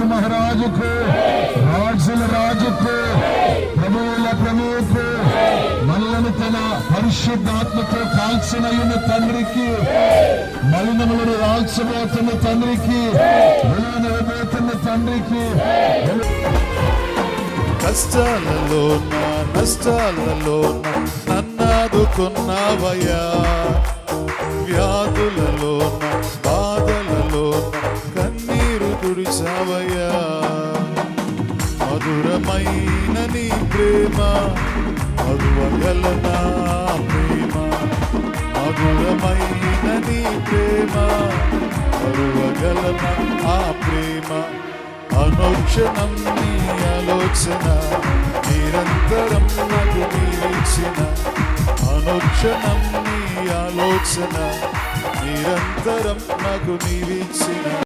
రాజు మహారాజుకు, రాజుల రాజుకు, ప్రభువుల ప్రభువుకు, మనలను తన పరిశుద్ధాత్మతో కాల్చినయుని తండ్రికి, మలినములను రాల్చబోతున్న తండ్రికి, వెలువనబోతున్న తండ్రికి, కష్టాలలోన నష్టాలలోన నన్నాదుకున్నావయ్యా, వ్యాధులలోన బాధలలోన కన్నీరు తుడిచావయ్యా. మధురమైన నీ ప్రేమ మధువగలనా ప్రేమ, మధురమైన నీ ప్రేమ మరువగలనా ఆ ప్రేమ. అనుక్షణం నీ ఆలోచన నిరంతరం నాకు నీవిచ్చిన, అనుక్షణం నీ ఆలోచన నిరంతరం నాకు నీవిచ్చిన.